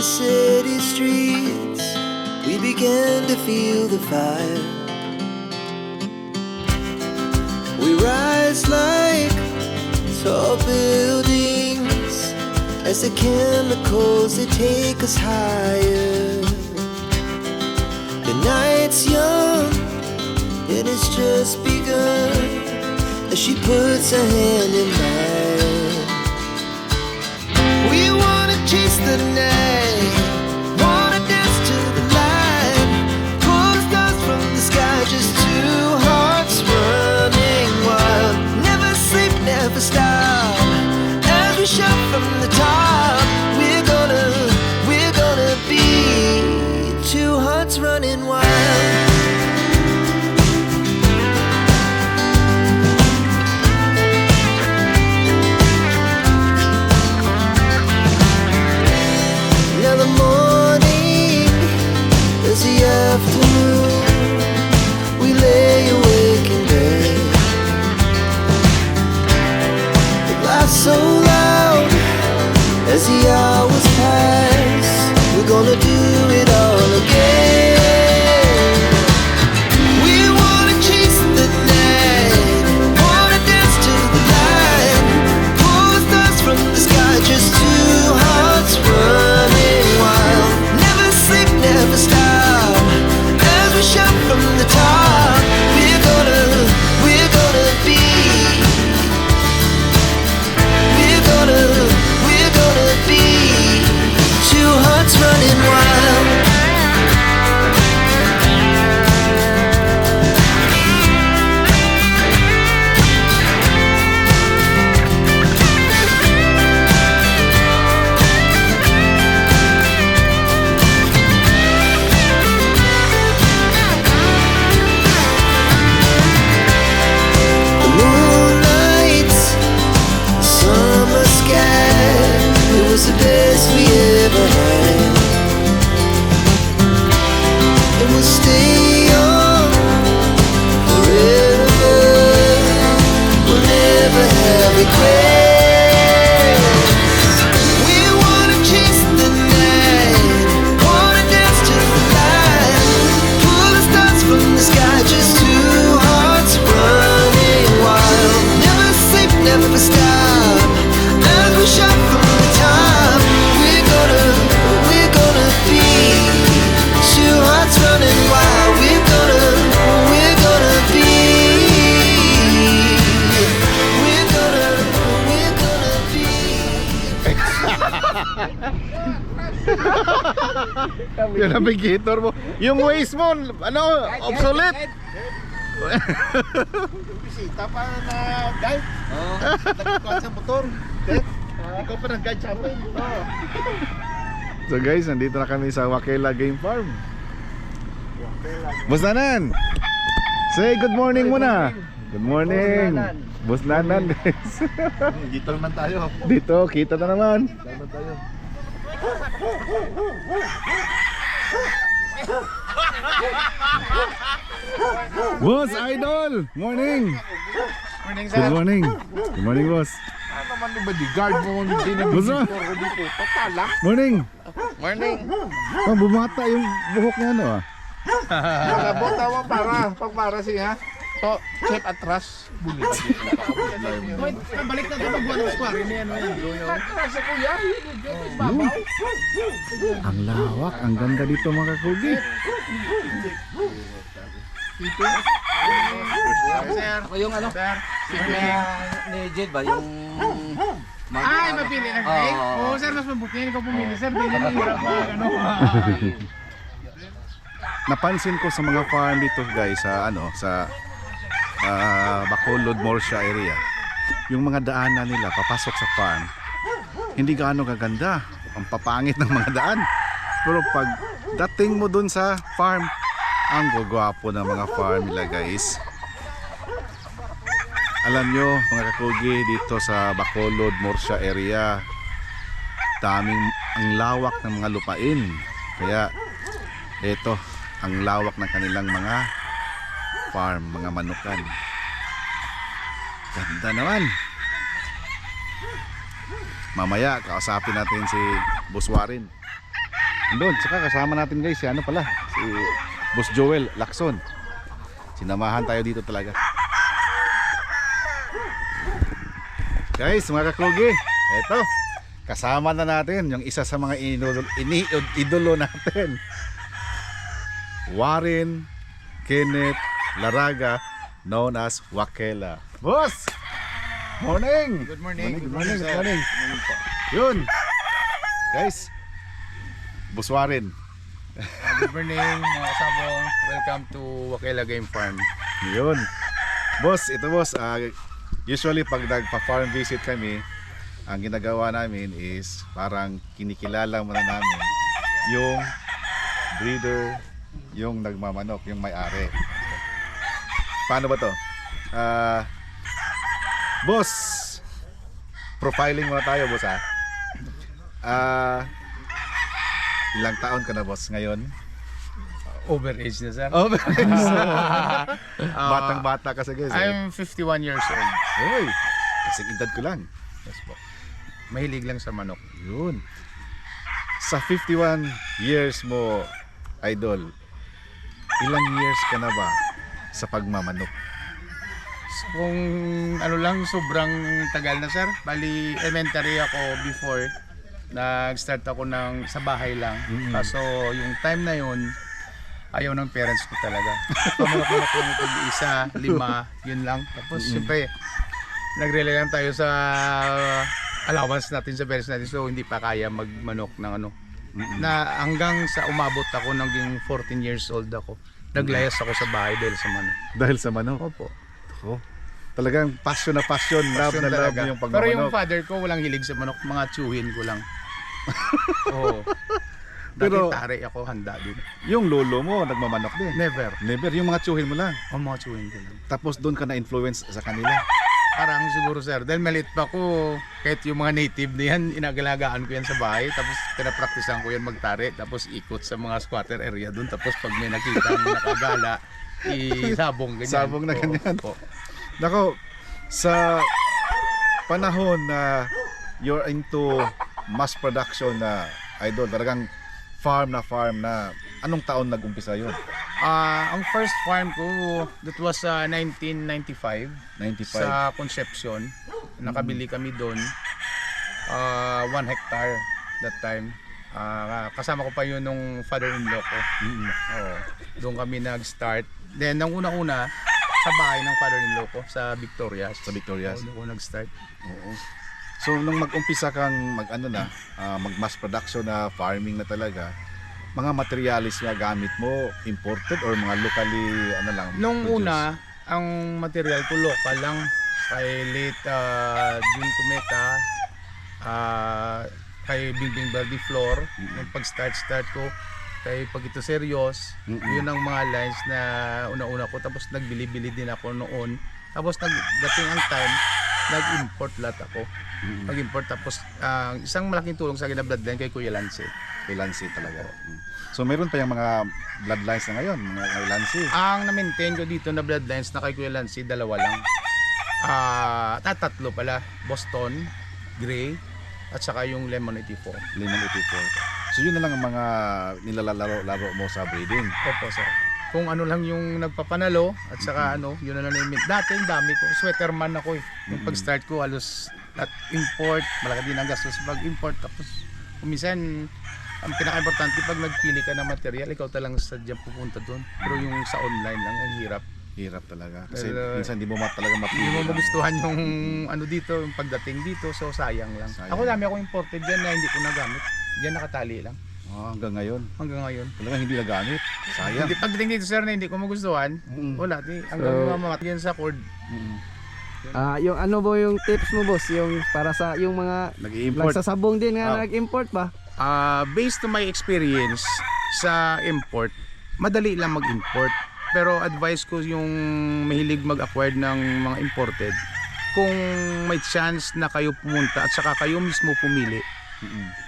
the city streets, we began to feel the fire. We rise like tall buildings as the chemicals they take us higher. The night's young and it's just begun as she puts her hand in mine. We wanna chase the night, wanna dance to the light, pull the stars from the sky, just two hearts running wild. Never sleep, never stop, as we shout from the top. We're gonna be two hearts running wild. Now the morning is the afternoon, we lay awake in bed. The laughs so loud as the hours pass, we're gonna do it all again. We wanna chase the night, wanna dance to the light, pull the stars from the sky, just two hearts running wild. Never sleep, never stop, as we shout from the top. We're gonna be, we're gonna be two hearts running wild. The moonlight, summer sky, it was the best we ever had. And we'll stay on forever, we'll never have regrets. We wanna chase the night, wanna dance to the light, pull the stars from the sky, just two hearts running wild. Never sleep, never stop, as we shout from the top. We're gonna be two hearts running wild. We're gonna be, we're gonna be. Yung navigator mo. Yung waist mo, ano, obsolete. Bisita pa na guide. Nagkuhan sa motor. Ikaw pa nag-guide sa amin. So guys, nandito na kami sa Wakela Game Farm. Boss Nanan, say good morning muna. Good morning, Boss Nanan guys. Dito naman tayo. Dito, kita na naman. Dito naman tayo. Boss Idol, morning. Morning, Good morning. Good morning, boss. Ano naman yung bodyguard mo? Hindi na Boss, ah. dito. Patala. Morning. Morning. Oh, bumata yung buhok niya, ano ah. Malabot tawang para siya. To, chip atras. Buli. Balik na ito magbuwan ng square. Hindi yan yan. Atras sa kuya. Ang lawak, ang ganda dito mga kakugi. Sir. Ako yung ano? Sir. Ni Jed ba? Yung... Ay, mapili na cake? Oo, sir, mas mabuti yan. Ikaw pumili, sir. Hindi na hirap ba? Ano? Napansin ko sa mga farm dito guys sa ano sa Bacolod Morsha area, yung mga daanan nila papasok sa farm hindi gaano kaganda, ang papangit ng mga daan, pero pag dating mo dun sa farm, ang gagwapo ng mga farm nila guys. Alam nyo mga kakugi, dito sa Bacolod Morsha area, daming ang lawak ng mga lupain, kaya ito ang lawak ng kanilang mga farm, mga manukan. Ganda naman. Mamaya kausapin natin si Boss Warren. Doon, tsaka kasama natin guys, si ano pala, si Boss Joel Lacson. Sinamahan tayo dito talaga. Guys, mga kakugi, eto, kasama na natin yung isa sa mga idolo natin. Warren Kenneth Laraga, known as Wakela. Boss! Morning! Good morning. Good morning. Yun! Guys, Boss Warren. Good morning mga kasabong. Welcome to Wakela Game Farm. Yun. Boss, ito boss, usually pag nagpa-farm visit kami, ang ginagawa namin is parang kinikilala muna namin yung breeder, yung nagmamanok, yung may-ari. Paano ba to? Boss, profiling muna tayo boss ha. Ilang taon ka na boss ngayon? Overage na sir. Batang-bata kasi guys. I'm 51 years old. Hoy, kasing edad ko lang. Yes po. Mahilig lang sa manok. Yun. Sa 51 years mo, idol, ilang years ka na ba sa pagmamanok? So, kung ano lang, sobrang tagal na sir. Bali, elementary ako before. Nag-start ako sa bahay lang. Kaso yung time na yun, ayaw ng parents ko talaga. Pamanok-manok lang ito, isa, 5, yun lang. Tapos syempre, nag-rely lang tayo sa allowance natin sa parents natin. So hindi pa kaya magmanok ng ano. Na hanggang sa umabot ako, naging 14 years old ako. Naglayas ako sa bahay dahil sa manok. Dahil sa manok? Opo. Oh, talagang passion na passion, love na love talaga. yung Pero pagmamanok. yung father ko walang hilig sa manok, mga tsuhin ko lang. Oo. Pero- Pero tari ako, handa din. Yung lolo mo, nagmamanok din? Never. Never, yung mga tsuhin mo lang. O mga tsuhin ko lang. Tapos doon ka na-influence sa kanila. Parang siguro sir, dahil maliit pa ko, kahit yung mga native na yan, inagalagaan ko yan sa bahay. Tapos pinapraktisan ko yan magtari. Tapos ikot sa mga squatter area doon. Tapos pag may nakita ang nakagala, isabong ganyan. Sabong na ganyan. Oo. Nako, sa panahon na you're into mass production na idol, talagang farm na, anong taon nag-umpisa yun? Ang first farm ko, that was 1995. 95? Sa Concepcion. Nakabili kami doon. 1 hectare that time. Kasama ko pa yun nung father-in-law ko. Oo. Doon kami nag-start. Then, nang una-una, sa bahay ng father-in-law ko, sa Victorias. Sa Victorias? Doon ko nag-start. Oo. So nung mag-umpisa kang mag-mass production na farming na talaga, mga materialis na gamit mo imported or mga locally Nung produced? una, ang material ko local lang. Kay late June Cometa, kay Bingbing Verde Floor, yung pag-start ko, kay Pagito Serios, yun ang mga lines na una-una ko. Tapos nagbili-bili din ako noon. Tapos dating ang time, nag-import lahat ako. Nag-import tapos isang malaking tulong sa akin na bloodline kay Kuya Lance. Kay Lancy talaga. So meron pa yung mga bloodlines na ngayon, mga kay Lancy. Ang na-maintain ko dito na bloodlines na kay Kuya Lance, 2 lang. Tatlo pala, Boston, Gray, at saka yung Lemon 84. Lemon 84. So yun na lang ang mga nilalaro mo sa breeding. Opo sir. Kung ano lang yung nagpapanalo at saka yun na lang yung dati ang dami ko. Sweaterman ako eh. Yung pag-start ko halos at import, malaki din ang gastos pag-import. Tapos kumisan ang pinaka-importante pag nagpili ka ng material, ikaw talang sadyang pupunta doon. Pero yung sa online lang, ang hirap. Hirap talaga. Kasi Pero, minsan hindi mo talaga mapili. Hindi mo magustuhan yung dito, yung pagdating dito. So sayang lang. Sayang. Ako dami ako imported dyan na hindi ko nagamit. Diyan nakatali lang. Hanggang ngayon. Hanggang ngayon. Talagang hindi nagamit. Sayang. Hindi, pagdating dito sir na hindi ko magustuhan, wala. Hanggang mamamat yan sa cord. Yung ano bo yung tips mo boss, yung para sa yung mga Nag-i-import. nagsasabong din nga nag-import ba? Based to my experience sa import, madali lang mag-import. Pero advice ko yung mahilig mag-acquire ng mga imported, kung may chance na kayo pumunta at saka kayo mismo pumili,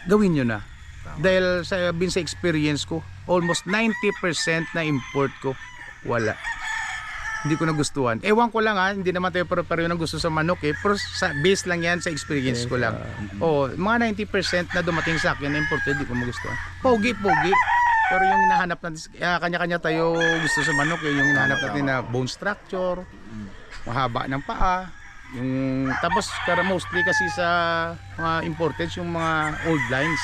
gawin nyo na. Dahil sa experience ko, almost 90% na import ko, wala. hindi ko nagustuhan. Ewan ko lang hindi naman tayo pare-pareho ng gusto sa manok pero sa base lang yan sa experience ko lang. Mga 90% na dumating sa akin na imported, hindi ko magustuhan. Pogi. Pero yung hinahanap natin, kanya-kanya tayo gusto sa manok, yung hinahanap natin na bone structure, mahaba ng paa, yung tapos mostly kasi sa mga imported yung mga old lines.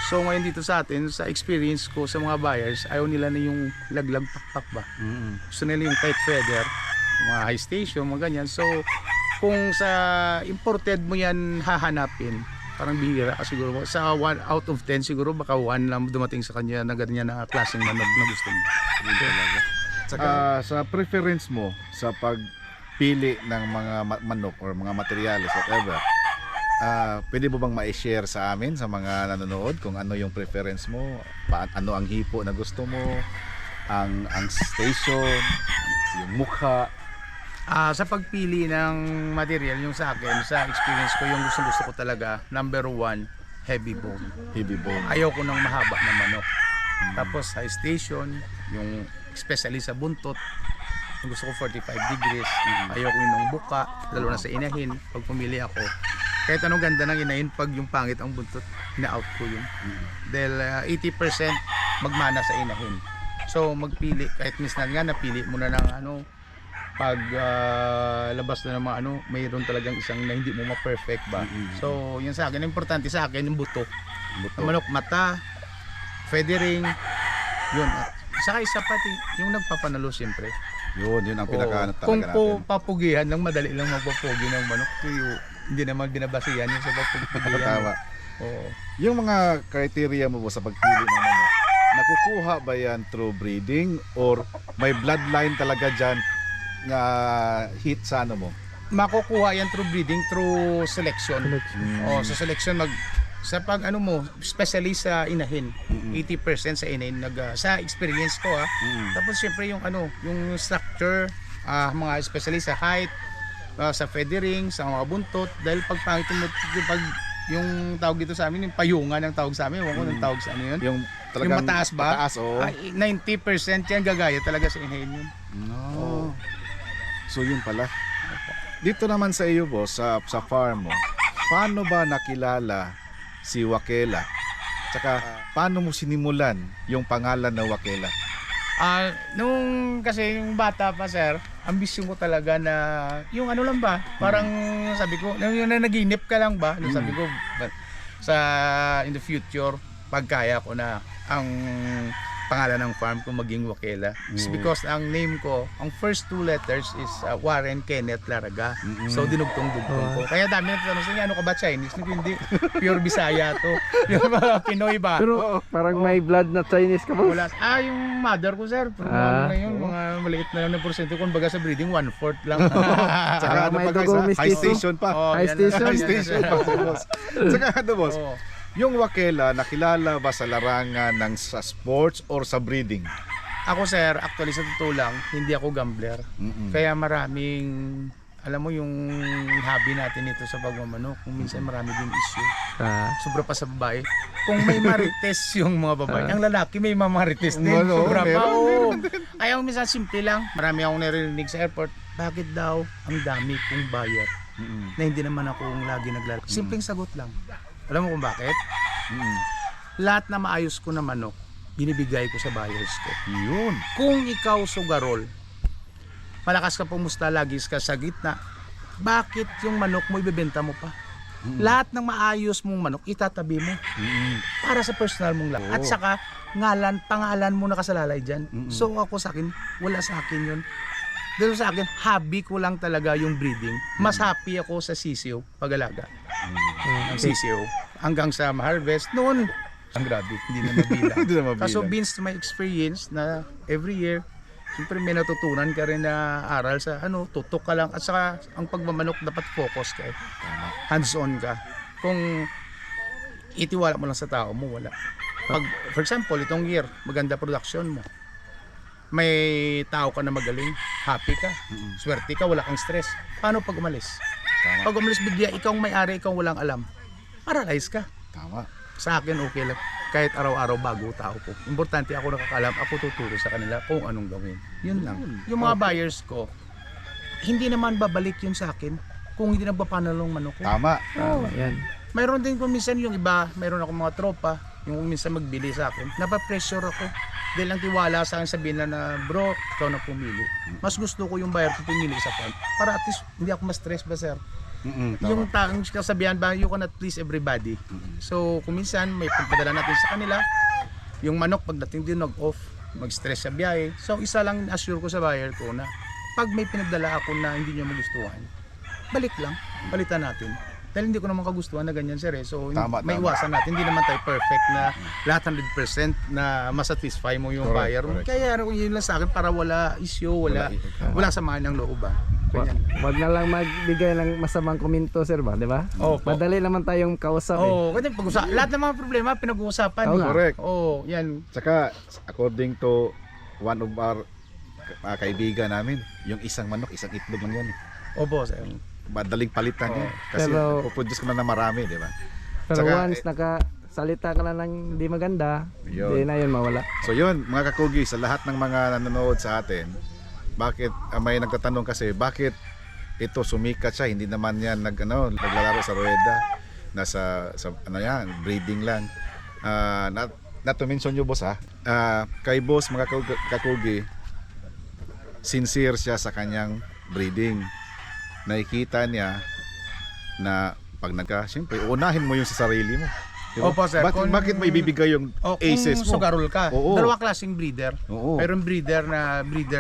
So ngayon dito sa atin, sa experience ko sa mga buyers, ayaw nila na yung laglag pakpak ba. Gusto nila yung tight feather, mga high station, mga ganyan. So kung sa imported mo yan hahanapin, parang bihira ka siguro. Sa 1 out of 10 siguro baka 1 lang dumating sa kanya na ganyan na klaseng manok na gusto mo. Sa preference mo sa pagpili ng mga manok or mga materyales whatever, pwede mo bang ma-share sa amin sa mga nanonood kung ano yung preference mo, ano ang hipo na gusto mo, ang station, yung mukha? Sa pagpili ng material, yung sa akin, sa experience ko, yung gusto ko talaga, number 1, heavy bone. Heavy bone. Ayaw ko ng mahaba na manok. Tapos high station, yung especially sa buntot, yung gusto ko 45 degrees. Ayaw ko yung buka, lalo na sa inahin. Pag pumili ako, kahit anong ganda ng inahin, pag yung pangit ang buntot, ina-out ko yun. Dahil 80% magmana sa inahin. So magpili, kahit minsan nga napili mo na ng pag labas na ng mga mayroon talagang isang na hindi mo ma-perfect ba. So yun sa akin, importante sa akin yung buto. Ang manok, mata, feathering, yun. Saka isa pati yung nagpapanalo siyempre. Yun ang pinaka talaga Kung natin. papugihan lang, madali lang magpapugi ng manok. Hindi naman binabasihan yung sa papugihan. Tama. Oo. Yung mga criteria mo sa pagpili ng manok, nakukuha ba yan through breeding or may bloodline talaga dyan nga hit sa mo? Makukuha yan through breeding, through selection. Sa selection sa pag especially sa inahin, 80% sa inahin sa experience ko Tapos syempre yung yung structure, mga especially sa height, sa feathering, sa mga buntot, dahil pag pangit yung tawag dito sa amin, yung payungan ang tawag sa amin, yung tawag sa yun. Yung Yung mataas ba? Mataas, oo. 90% yan gagaya talaga sa inahin yun. No. So yun pala. Dito naman sa iyo boss, sa farm mo, paano ba nakilala si Wakela? Tsaka paano mo sinimulan yung pangalan na Wakela? Nung kasi yung bata pa sir, ambisyon ko talaga na yung lang ba, parang sabi ko, yung naginip ka lang ba, sabi ko in the future, pagkaya ko na ang pangalan ng farm ko maging Wakela. It's because ang name ko, ang first 2 letters is Warren Kenneth Laraga. So dinugtong-dugtong ko. Kaya dami na tanong sa niya, ano ka ba Chinese? Hindi, pure Bisaya to. Yung mga Pinoy ba? Pero parang may blood na Chinese ka ba? Wala. Yung mother ko sir, mga maliit na lang ng porsyento, kung baga sa breeding 1/4 lang. Tsaka may pa guys, dugo, high mistiso. station pa. High station. High station pa boss. Tsaka boss, yung Wakela, nakilala ba sa larangan ng sa sports or sa breeding? Ako sir, actually sa totoo lang, hindi ako gambler. Kaya maraming, alam mo yung hobby natin ito sa pagmamanok, kung minsan marami din issue. Sobra pa sa babae. Kung may marites yung mga babae, ang lalaki may mamarites din. Sobra pa. Kaya minsan simple lang. Marami akong narinig sa airport, bakit daw ang dami kong buyer na hindi naman akong lagi naglalaki? Simpleng sagot lang. Alam mo kung bakit? Lahat na maayos ko na manok, binibigay ko sa buyers ko. Yun. Kung ikaw sugarol, malakas ka pumusta, lagi ka sa gitna, bakit yung manok mo ibebenta mo pa? Lahat ng maayos mong manok, itatabi mo. Para sa personal mong lang. At saka, pangalan mo nakasalalay dyan. So ako sa akin, wala sa akin yun. Dahil sa akin, hobby ko lang talaga yung breeding. Mas happy ako sa sisiyo, pag-alaga. Ang sisiyo. Hanggang sa ma-harvest, noon, ang grabe, hindi na mabilang. Hindi na mabilang. Kaso based to my experience na every year, siyempre may natutunan ka rin na aral sa tutok ka lang. At saka, ang pagmamanok dapat focus ka. Hands-on ka. Kung itiwala mo lang sa tao mo, wala. For example, itong year, maganda production mo. May tao ka na magaling, happy ka, swerte ka, wala kang stress. Paano pag umalis? Tama. Pag umalis bigla, ikaw ang may-ari, ikaw walang alam. Paralyze ka. Tama. Sa akin okay lang. kahit araw-araw bago tao ko. Importante ako nakakalam, ako tuturo sa kanila kung anong gawin. Yun lang. Yung mga buyers ko, hindi naman babalik yun sa akin kung hindi nagpapanalong manok ko. Tama. Yan. Mayroon din kung minsan yung iba, mayroon ako mga tropa, yung minsan magbili sa akin, napapressure ako. Dahil ang tiwala sa akin sabihin na bro, ikaw na pumili. Mas gusto ko yung buyer ko pumili sa pan. Para at least hindi ako ma-stress ba sir? Tama. Yung taong kasabihan ba, you cannot please everybody. So kung minsan may pagpadala natin sa kanila, yung manok pagdating din nag-off, mag-stress sa biyahe. So isa lang assure ko sa buyer ko na pag may pinagdala ako na hindi niya magustuhan, balik lang, palitan natin. Dahil hindi ko naman kagustuhan na ganyan sir eh. So Tama, may tama. iwasan natin, hindi naman tayo perfect na lahat 100% na masatisfy mo yung Correct, buyer. correct. Kaya yun lang sa akin para wala issue, wala samaan ng loob ba. Ganyan. Wag na lang magbigay ng masamang komento sir ba, di ba? Opo. Madali naman tayong kausap eh. Oo, kasi lahat ng mga problema pinag-uusapan. Oo nga. Correct. Oo, yan. Tsaka, according to one of our kaibigan namin, yung isang manok, isang itlog lang yan. Opo, sir. Madaling palitan yan. Kasi Pero- puproduce ka na ng marami, di ba? Pero Tsaka, once nakasalita ka na ng hindi maganda, Yun. hindi na yun mawala. So yun, mga kakugi, sa lahat ng mga nanonood sa atin, bakit may nagtatanong kasi, bakit ito sumikat siya? Hindi naman yan naglalaro sa rueda. Nasa breeding lang. Not to mention you boss kay boss mga kakugi, sincere siya sa kanyang breeding. Nakikita niya na pag siyempre, unahin mo yung sa sarili mo. Diba? Opo, sir. Bakit mo ibibigay yung aces Kung mo? sugarol ka, Oo. dalawa klaseng breeder. Oo. Mayroon breeder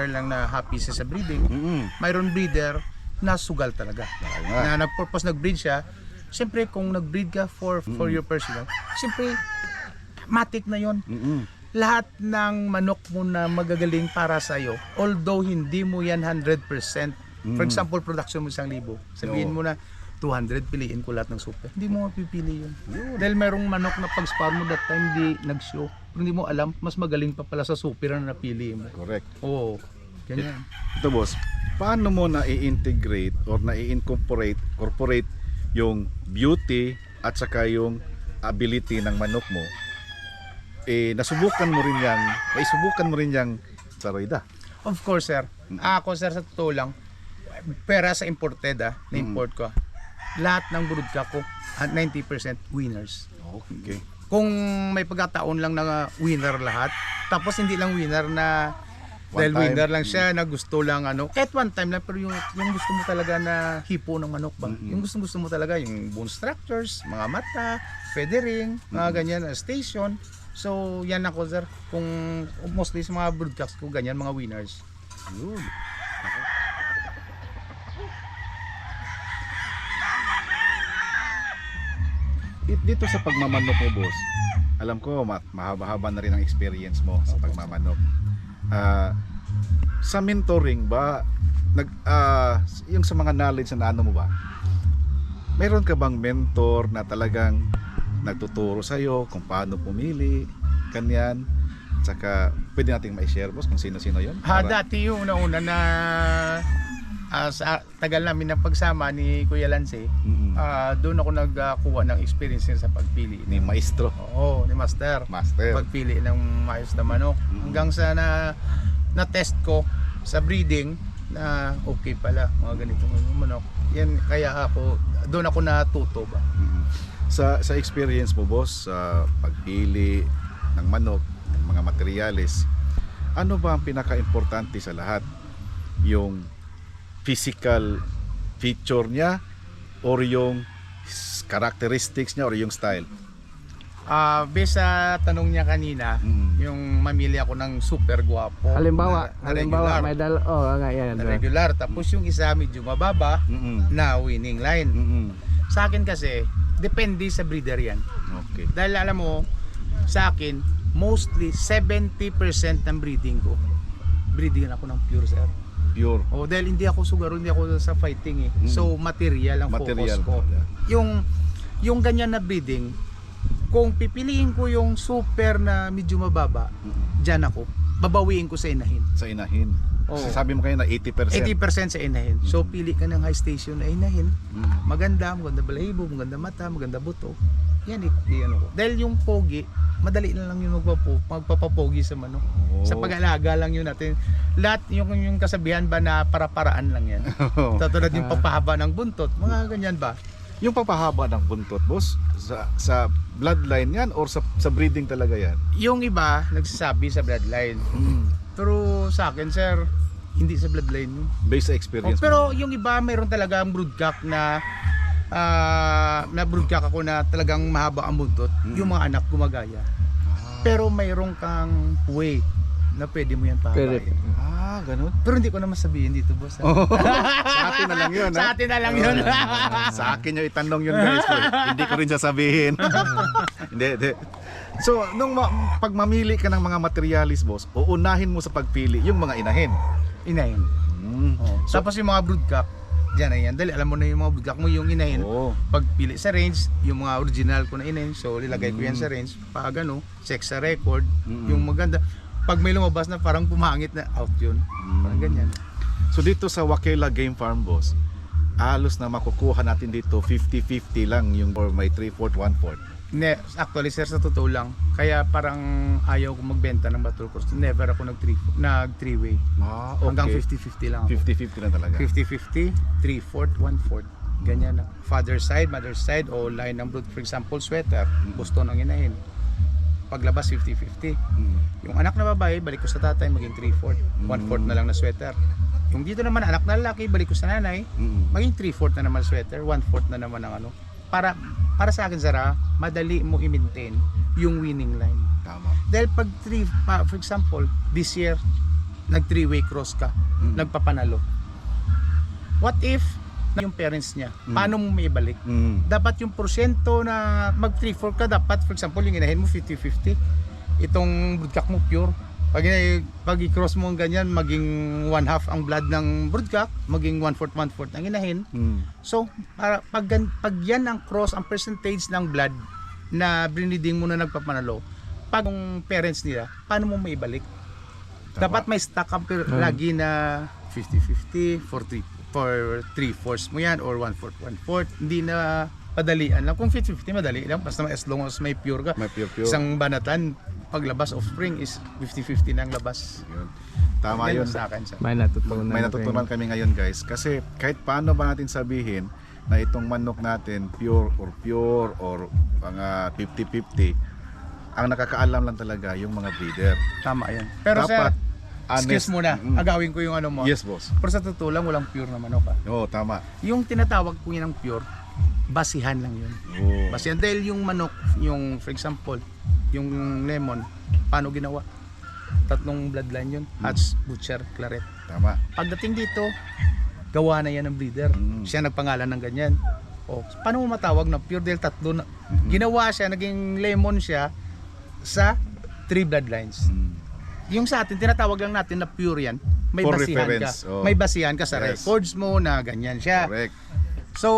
lang na happy siya sa breeding. Mm-mm. Mayroon breeder na sugal talaga. Tama. Na nag-purpose nag-breed siya. Siyempre kung nag-breed ka for your personal, siyempre matik na yon. Mm-mm. Lahat ng manok mo na magagaling para sa iyo, although hindi mo yan 100%. For example, production mo 1,000. Sabihin mo na 200, piliin ko lahat ng super. Hindi mo mapipili yun. Dahil merong manok na pag-spawn mo that time di nag-show. Pero hindi mo alam, mas magaling pa pala sa super na napili mo. Correct. Oo, ganyan. Ito boss, paano mo na i-integrate or na i-incorporate yung beauty at saka yung ability ng manok mo? Nasubukan mo rin yang sa rueda. Of course, sir. Ako, sir, sa totoo lang, pera sa imported, na-import ko. Lahat ng brood ko, 90% winners. Okay. Kung may pagkataon lang na winner lahat, tapos hindi lang winner na One dahil time. winner lang siya na gusto lang kahit one time lang, pero yung gusto mo talaga na hipo ng manok ba? Yung gusto mo talaga yung bone structures, mga mata, feathering, mga ganyan, station. So yan ako sir, kung mostly sa mga broodcast ko ganyan, mga winners. Yun. Dito sa pagmamanok mo boss, alam ko mahaba-haba na rin ang experience mo sa pagmamanok. Sa mentoring ba yung sa mga knowledge na ano mo ba, meron ka bang mentor na talagang nagtuturo sa iyo kung paano pumili kanyan? Tsaka pwede nating ma-share boss kung sino-sino yon. Dati yung una-una na sa tagal namin ng pagsama ni Kuya Lance, doon ako nagkuha ng experience sa pagpili ni maestro, Oo, ni Master. master. Pagpili ng maayos na manok. Hanggang sa na-test ko sa breeding na okay pala mga ganitong manok. Yan kaya doon ako natuto ba. Sa experience mo boss sa pagpili ng manok, ng mga materyales, ano ba ang pinaka-importante sa lahat? Yung physical feature niya or yung characteristics niya or yung style? Based sa tanong niya kanina, yung mamili ako ng super guwapo. Halimbawa, na regular, may yan. na regular. Tapos yung isa medyo mababa na winning line. Sa akin kasi, depende sa breeder yan. Okay. Dahil alam mo, sa akin, mostly 70% ng breeding ko, breeding ako ng pure sir. Pure. Dahil hindi ako sugaro, hindi ako sa fighting So material ang Material. focus ko. Yung ganyan na breeding, kung pipiliin ko yung super na medyo mababa, dyan ako, babawiin ko sa inahin. Sa inahin. Oo. Sabi mo kayo na 80%. 80% sa inahin. So pili ka ng high station na inahin. Maganda balahibo, maganda mata, maganda buto. yan ano ko. Dahil yung pogi, madali na lang yung magpapapogi sa manok. Oh. Sa pag-alaga lang yun natin. Lahat yung kasabihan ba na para-paraan lang yan. Tulad yung pagpahaba ng buntot, mga ganyan ba? Yung papahaba ng buntot, boss, sa bloodline yan or sa breeding talaga yan? Yung iba nagsasabi sa bloodline. Pero sa akin, sir, hindi sa bloodline yun. Based sa experience Pero yung iba mayroon talaga ang broodcock na broodcock ako na talagang mahaba ang buntot. Yung mga anak gumagaya. Pero mayroon kang way na pwede mo yan pahabain. Ganun. Pero hindi ko naman sabihin dito, boss. Sa atin na lang yun, ha? Sa atin na lang yun. Sa akin yung itanong yun, guys. Hindi ko rin sasabihin. Hindi. So, pag mamili ka ng mga materialis, boss, uunahin mo sa pagpili yung mga inahin. Inahin. So, Tapos yung mga broodcock, dyan na yan. Dali, alam mo na yung mga broodcock mo, yung inahin. Pagpili sa range, yung mga original ko na inahin, so lilagay ko yan sa range. Pag ano, check sa record, yung maganda. Pag may lumabas na parang pumangit na, out yun. Parang ganyan. So dito sa Wakela Game Farm, boss, halos na makukuha natin dito 50-50 lang yung or may 3/4, 1/4. Actually, sir, sa totoo lang, kaya parang ayaw ko magbenta ng Battle Cross. Never ako nag 3-way. Okay. Hanggang 50-50 lang ako. 50-50 lang talaga. 50-50, 3/4, 1/4. Ganyan na. Father side, mother side, o line ng brood. For example, sweater, gusto nang inahin. Paglabas 50-50. Yung anak na babae, balik ko sa tatay, maging 3/4. 1/4 na lang na sweater. Yung dito naman anak na lalaki, balik ko sa nanay, maging 3/4 na naman sweater, 1/4 na naman ang ano. Para sa akin, Zara, madali mo i-maintain yung winning line. Tama. Dahil pag for example, this year nag 3-way cross ka, nagpapanalo. What if yung parents niya, paano mo maibalik? Dapat yung porsyento na mag 3-4 ka, dapat for example yung inahin mo 50-50, itong broodcock mo pure, pag i-cross mo ang ganyan, maging 1/2 ang blood ng broodcock, maging 1/4 ang inahin. So pag yan ang cross, ang percentage ng blood na breeding mo na nagpapanalo, pag yung parents nila, paano mo maibalik? Dapat may stock up lagi na 50-50 for 3/4 mo yan or 1/4, 1/4. Hindi na padalian lang. Kung 50-50 madali lang, basta as long as may pure ka. May pure. Isang banatan, paglabas of spring is 50-50 na ang labas. Yun. Tama Yan yun. sa akin, sir. May natutunan. May natutunan kami ngayon, guys. Kasi kahit paano ba natin sabihin na itong manok natin pure or mga 50-50, ang nakakaalam lang talaga yung mga breeder. Tama yan. Pero Dapat sir, excuse muna, agawin ko yung ano mo. Yes, boss. Pero sa totoo lang, walang pure na manok. Oo, tama. Yung tinatawag ko yun ng pure, basihan lang yun. Basihan. Dahil yung manok, yung for example, yung lemon, paano ginawa? 3 bloodline yun. Hatch, butcher, claret. Tama. Pagdating dito, gawa na yan ng breeder. Siya nagpangalan ng ganyan. O, paano mo matawag na pure? Dahil 3 na, ginawa siya, naging lemon siya sa 3 bloodlines. Yung sa atin, tinatawag lang natin na pure yan. May For basihan reference. ka. May basihan ka sa Yes. records mo na ganyan siya. Correct. So,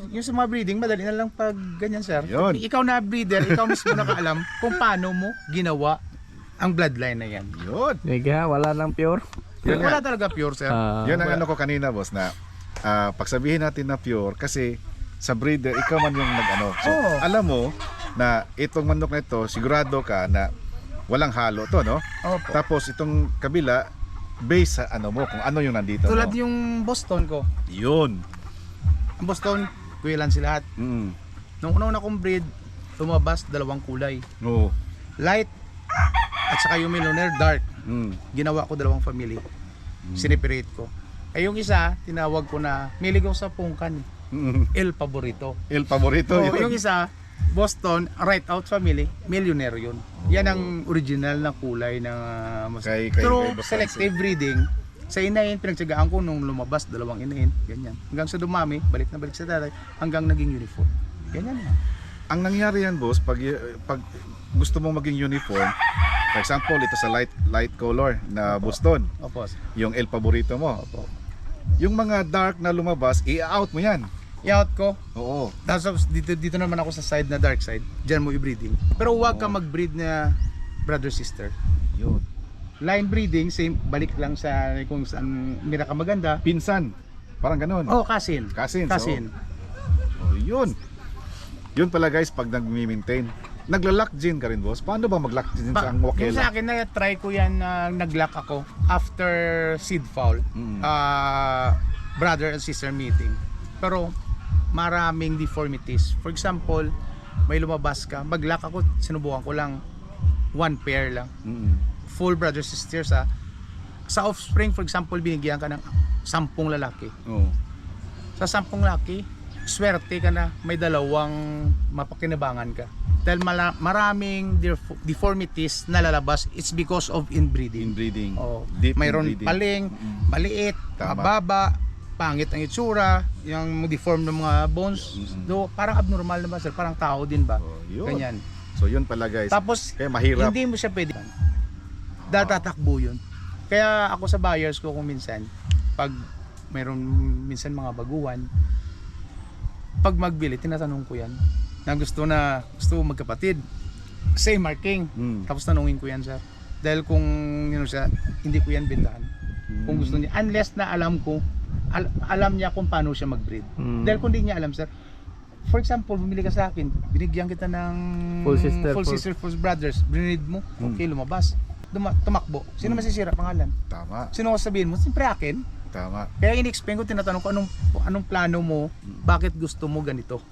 yung sa mga breeding, madali na lang pag ganyan, sir. Yun. Ikaw na breeder, ikaw mismo nakaalam kung paano mo ginawa ang bloodline na yan. Yun. Wala nang pure. Yun Wala nga. talaga pure, sir. Yun ang ano ko kanina, boss, na pagsabihin natin na pure kasi sa breeder, ikaw man yung nag-ano. So, alam mo na itong manok na ito, sigurado ka na walang halo to, no? Opo. Tapos itong kabila, base sa ano mo, kung ano yung nandito Tulad mo. yung Boston ko. Yun. Ang Boston, kuya lang sila lahat. Nung una kong breed, lumabas 2 kulay. Oo. Light at saka yung millionaire dark. Ginawa ko 2 family. Sineperate ko. Ay yung isa, tinawag ko na miligaw sa pungkan. El Favorito. El Favorito. So, yun. yung isa, Boston, right out family, millionaire yun. Yan ang original na kulay ng Kay Pero Boss selective breeding, sa inahin, pinagtsagaan ko nung lumabas 2 inahin, ganyan. Hanggang sa dumami, balik na balik sa tatay, hanggang naging uniform. Ganyan na. Ang nangyari yan, boss, pag gusto mong maging uniform, for example, ito sa light color na Boston, Opo. yung El Favorito mo. Opo. Yung mga dark na lumabas, i-out mo yan. I-out ko. Oo. Tapos dito naman ako sa side na dark side. Diyan mo i-breeding. Pero huwag ka mag-breed na brother sister. Yun. Line breeding, same, balik lang sa kung saan mira ka maganda. Pinsan. Parang ganun. Oh, cousin. Cousins, Cousin. Oh, yun. Yun pala guys, pag nag-maintain, nagla-lock gin ka rin boss. Paano ba mag-lock gin sa ang Yung sa wakela? akin na try ko yan na nag-lock ako after seed fowl. Brother and sister meeting. Pero maraming deformities. For example, may lumabas ka, mag-lock ako, sinubukan ko lang 1 pair lang. Full brother sisters ha. Sa offspring for example, binigyan ka ng 10 lalaki. Oo. Sa 10 lalaki, swerte ka na may 2 mapakinabangan ka. Dahil maraming deformities na lalabas, it's because of inbreeding. Inbreeding. Oh, Deep mayroon inbreeding. paling, maliit, Tama. mababa, pangit ang itsura, yung deform ng mga bones. Do parang abnormal naman sir, parang tao din ba? Oh, yun. Ganyan. So yun pala guys. Tapos Kaya mahirap. hindi mo siya pwede. Datatakbo yun. Kaya ako sa buyers ko kung minsan, pag mayroon minsan mga baguhan, pag magbili, tinatanong ko yan. Na gusto magkapatid. Same marking. Tapos tanungin ko yan sir. Dahil kung siya, hindi ko yan bintahan. Kung gusto niya, unless na alam ko, alam niya kung paano siya mag-breed. Dahil kung hindi niya alam sir, for example, bumili ka sa akin, binigyan kita ng Full sister, full brothers, breed mo, okay, lumabas. Tumakbo. Sino masisira pangalan? Tama. Sino sabihin mo? Siyempre akin. Tama. Kaya in-explain ko, tinatanong ko anong plano mo, bakit gusto mo ganito.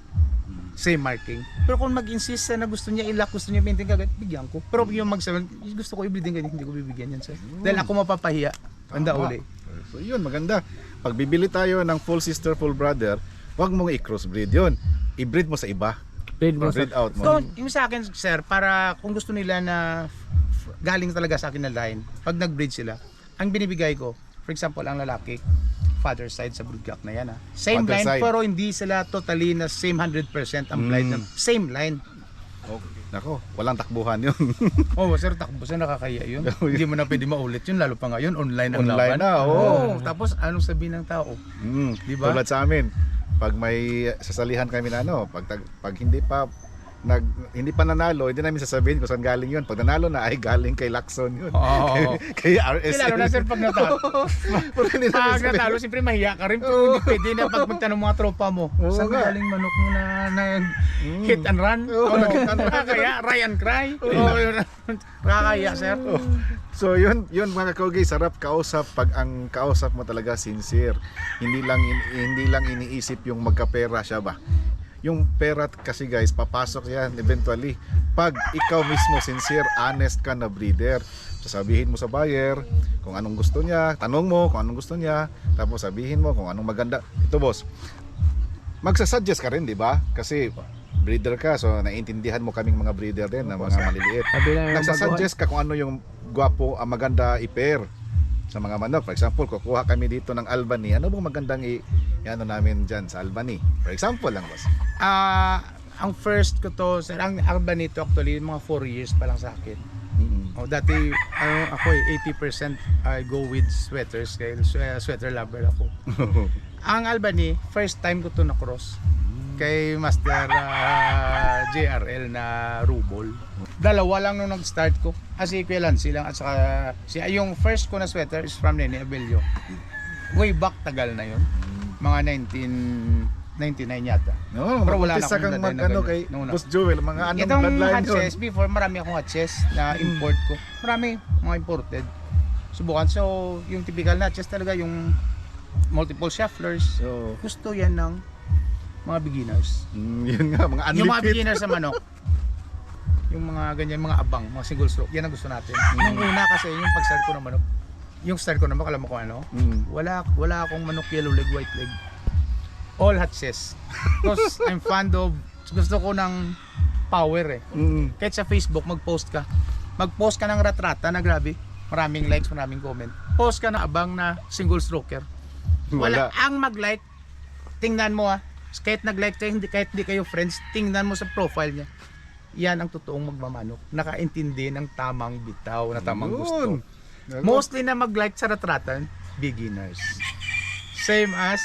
Same marking. Pero kung mag-insist na gusto niya i-lock, gusto niya maintain kagad, bigyan ko. Pero yung magsabi, gusto ko i-breed din ganyan, hindi ko bibigyan yan sir. Dahil ako mapapahiya. Tanda uli. So yun, maganda. Pag bibili tayo ng full sister, full brother, wag mong i-crossbreed yun. I-breed mo sa iba. Breed mo sa Breed out mo. So, yung sa akin sir, para kung gusto nila na galing talaga sa akin na line, pag nag-breed sila, ang binibigay ko, for example, ang lalaki, father side sa broodcock na yan ha. Same Father line, side. pero hindi sila totally na same 100% ang blind. Same line. Okay. Nako, walang takbuhan yun. Oh, sir, takbo sir, nakakaya yun. Hindi mo na pwede maulit yun, lalo pa ngayon, online ang Online laban. na, oo. Tapos, anong sabihin ng tao? Di ba? Tulad sa amin, pag may sasalihan kami na pag hindi pa nanalo, hindi namin sasabihin kung saan galing yun. Pag nanalo na, ay galing kay Lacson yun. Oo. kay RSL. Lalo na sir, pag natalo. Pero hindi namin Pag sabihin. natalo, siyempre mahiya ka rin. Pero hindi pwede na pag magtanong mga tropa mo. Oo Saan nga. galing manok mo na hit and run? Oo, hit and run. Kaya, Ryan Cry? Nakakaya sir. So yun mga kaugi, sarap kausap pag ang kausap mo talaga sincere. Hindi lang iniisip yung magkapera siya ba. Yung pera kasi guys, papasok yan eventually. Pag ikaw mismo sincere, honest ka na breeder, sasabihin mo sa buyer kung anong gusto niya, tanong mo kung anong gusto niya, tapos sabihin mo kung anong maganda. Ito boss, magsasuggest ka rin, di ba? Kasi breeder ka, so naiintindihan mo kaming mga breeder din na mga maliliit. Sabi lang yung Nagsasuggest ka kung ano yung gwapo, ang maganda i-pair sa mga manok. For example, kukuha kami dito ng Albany. Ano bang magandang i-ano namin dyan sa Albany? For example lang, boss. Ang first ko to, sir, ang Albany to actually, mga 4 years pa lang sa akin. Dati, ako 80% I go with sweaters, kaya sweater lover ako. Ang Albany, first time ko to na-cross kay Master JRL na Rubol. Dalawa lang nung nag-start ko. Kasi Kuya Lancy lang at saka yung first ko na sweater is from Nene Abelio. Way back, tagal na yun. Mga 1999 yata. No, Pero wala na mag-umpisa akong kang daday na mag-ano ganyan. kay No. Boss Joel, mga anong Itong bloodline hot yun? chest, before marami akong hot chest na import ko. Marami, mga imported. Subukan. So, yung typical na chest talaga, yung multiple shufflers. So, Gusto yan ng mga beginners. yun nga, mga Yung mga unlipid. beginners sa manok, yung mga ganyan, mga abang, mga single stroke, yan ang gusto natin. Yung una kasi, yung pag-start ko ng manok, yung start ko ng manok, alam mo kung ano? Wala akong manok yellow leg, white leg. All hot chest. Because I'm fond of, gusto ko ng power eh. Kahit sa Facebook, mag-post ka ng ratrata na grabe, maraming likes, maraming comment. Post ka na abang na single stroker. Wala. Ang mag-like, tingnan mo kahit nag-like kayo, kahit hindi kayo friends, tingnan mo sa profile niya. Yan ang totoong magmamanok. Nakaintindi ng tamang bitaw, na tamang gusto. Mostly na mag-like sa ratratan, beginners. Same as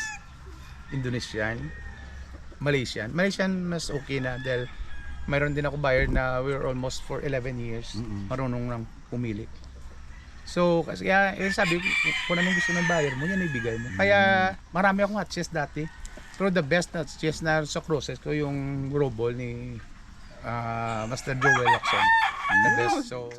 Indonesian, Malaysian. Malaysian mas okay na dahil mayroon din ako buyer na we're almost for 11 years marunong nang pumili. So, kasi kaya sabi ko, kung anong gusto ng buyer mo, yan ibigay mo. Kaya marami akong hot chest dati. Pero the best na chess na sa cruises ko yung robot ni Master Joel Lacson. The best. So